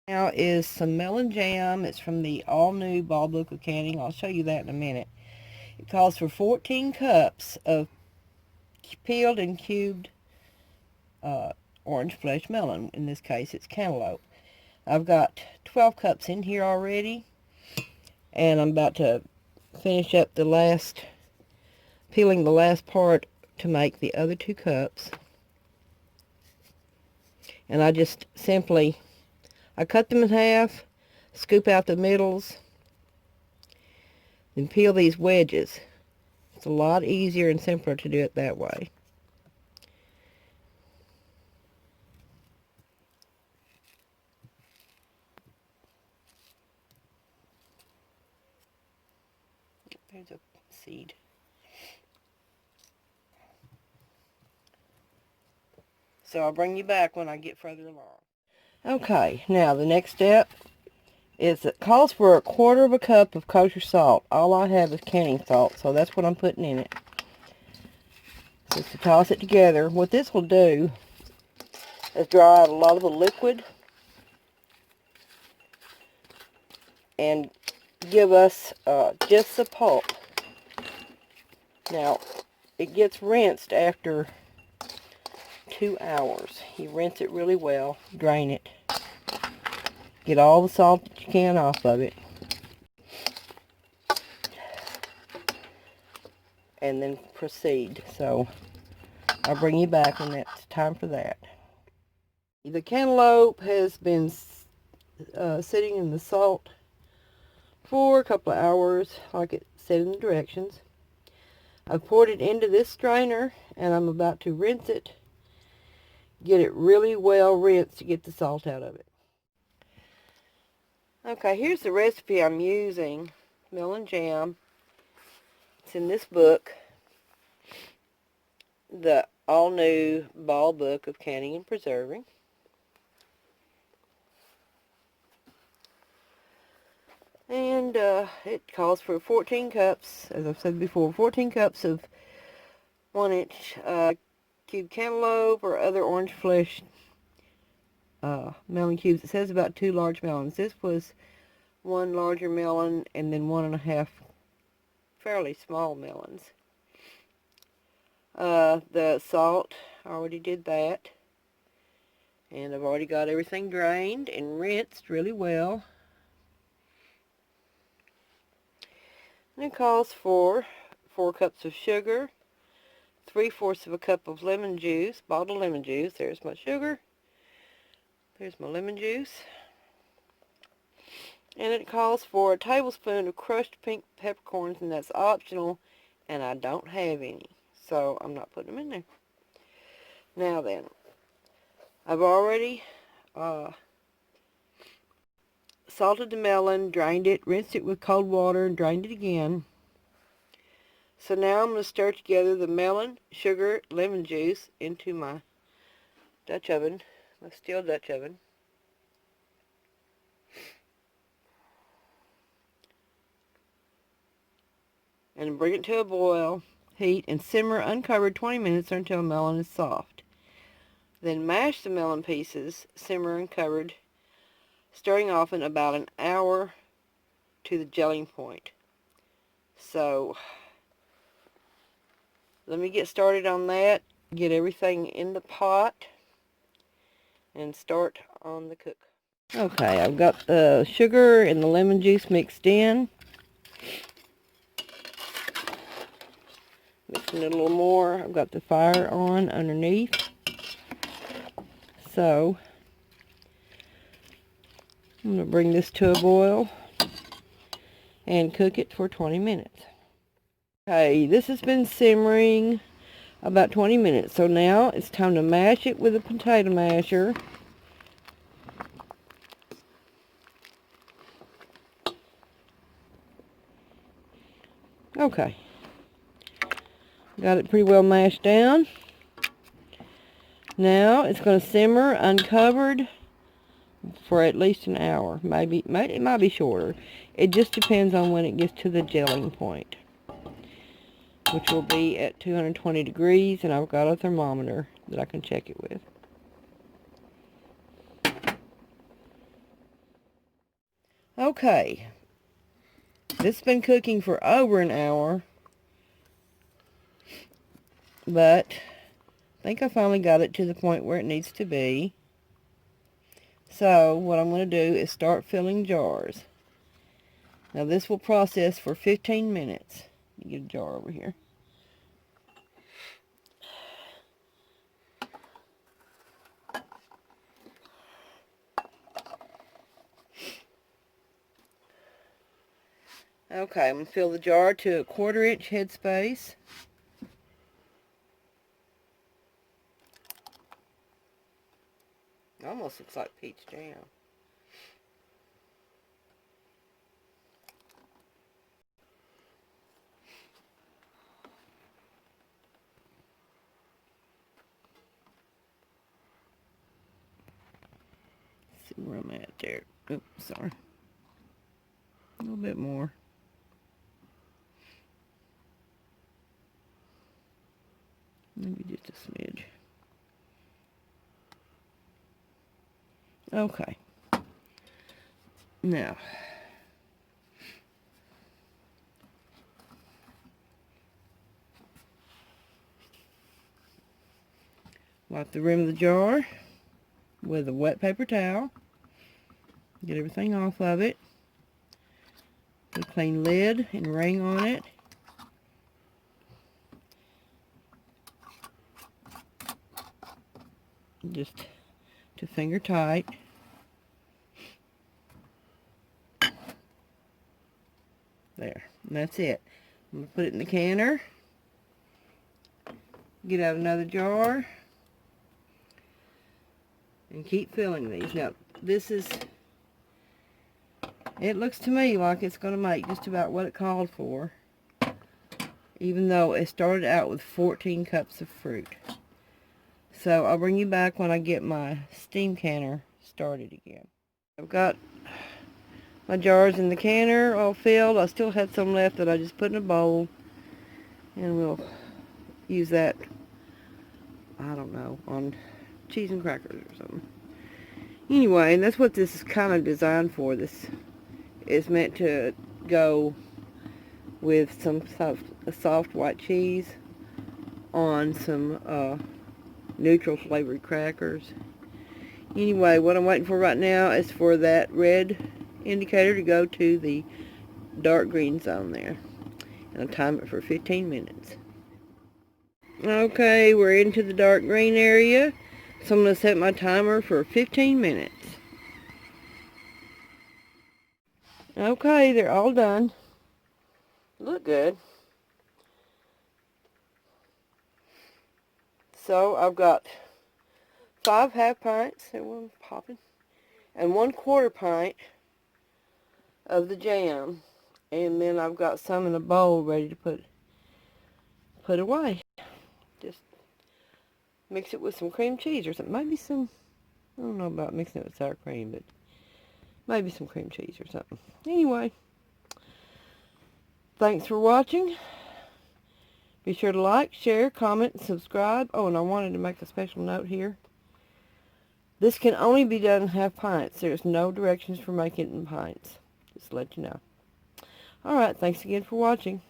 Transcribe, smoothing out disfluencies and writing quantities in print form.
Now is some melon jam. It's from the all-new Ball Book of Canning. I'll show you that in a minute. It calls for 14 cups of peeled and cubed orange flesh melon. In this case, it's cantaloupe. I've got 12 cups in here already, and I'm about to finish up peeling the last part to make the other 2 cups. And I just simply, I cut them in half, scoop out the middles, then peel these wedges. It's a lot easier and simpler to do it that way. There's a seed. So I'll bring you back when I get further along. Okay, now the next step is it calls for 1/4 cup of kosher salt. All I have is canning salt, so that's what I'm putting in it. Just to toss it together. What this will do is draw out a lot of the liquid and give us just the pulp. Now, it gets rinsed after 2 hours. You rinse it really well, drain it, get all the salt that you can off of it, and then proceed. So I'll bring you back when it's time for that. The cantaloupe has been sitting in the salt for a couple of hours, like it said in the directions. I've poured it into this strainer, and I'm about to rinse it. Get it really well rinsed to get the salt out of it. Okay, here's the recipe I'm using. Melon jam. It's in this book, the all-new Ball Book of Canning and Preserving. And it calls for 14 cups, as I've said before, 14 cups of 1-inch cubed cantaloupe or other orange flesh melon cubes. It says about 2 large melons. This was 1 larger melon and then 1.5 fairly small melons. The salt, I already did that. And I've already got everything drained and rinsed really well. And it calls for 4 cups of sugar, 3/4 of a cup of lemon juice, bottled lemon juice. There's my sugar. There's my lemon juice. And it calls for a tablespoon of crushed pink peppercorns, and that's optional, and I don't have any, so I'm not putting them in there. Now then, I've already salted the melon, drained it, rinsed it with cold water, and drained it again. So now I'm going to stir together the melon, sugar, lemon juice into my Dutch oven, my steel Dutch oven. And bring it to a boil, heat, and simmer uncovered 20 minutes or until the melon is soft. Then mash the melon pieces, simmer uncovered, stirring often about an hour to the gelling point. So let me get started on that, get everything in the pot, and start on the cook. Okay, I've got the sugar and the lemon juice mixed in. Mixing it a little more. I've got the fire on underneath. So I'm going to bring this to a boil and cook it for 20 minutes. Okay, this has been simmering about 20 minutes. So now it's time to mash it with a potato masher. Okay. Got it pretty well mashed down. Now it's going to simmer uncovered for at least an hour. It might be shorter. It just depends on when it gets to the gelling point, which will be at 220 degrees, and I've got a thermometer that I can check it with. Okay. This has been cooking for over an hour. But I think I finally got it to the point where it needs to be. So what I'm going to do is start filling jars. Now this will process for 15 minutes. Let me get a jar over here. Okay, I'm going to fill the jar to a 1/4 inch headspace. Almost looks like peach jam. Let's see where I'm at there. Oops, sorry. A little bit more. Maybe just a smidge. Okay. Now, wipe the rim of the jar with a wet paper towel. Get everything off of it. Put a clean lid and ring on it. Just to finger tight. There, and that's it. I'm going to put it in the canner. Get out another jar. And keep filling these. Now, this is, it looks to me like it's going to make just about what it called for. Even though it started out with 14 cups of fruit. So I'll bring you back when I get my steam canner started again. I've got my jars in the canner all filled. I still had some left that I just put in a bowl. And we'll use that, I don't know, on cheese and crackers or something. Anyway, and that's what this is kind of designed for. This is meant to go with some soft white cheese on some neutral flavored crackers. Anyway, what I'm waiting for right now is for that red indicator to go to the dark green zone there. And I'll time it for 15 minutes. Okay, we're into the dark green area. So I'm going to set my timer for 15 minutes. Okay, they're all done. Look good. So I've got 5 half pints, that one popping, and 1/4 pint of the jam. And then I've got some in a bowl ready to put away. Just mix it with some cream cheese or something. Maybe some, I don't know about mixing it with sour cream, but maybe some cream cheese or something. Anyway, thanks for watching. Be sure to like, share, comment, and subscribe. Oh, and I wanted to make a special note here. This can only be done in half pints. There's no directions for making it in pints. Just to let you know. Alright, thanks again for watching.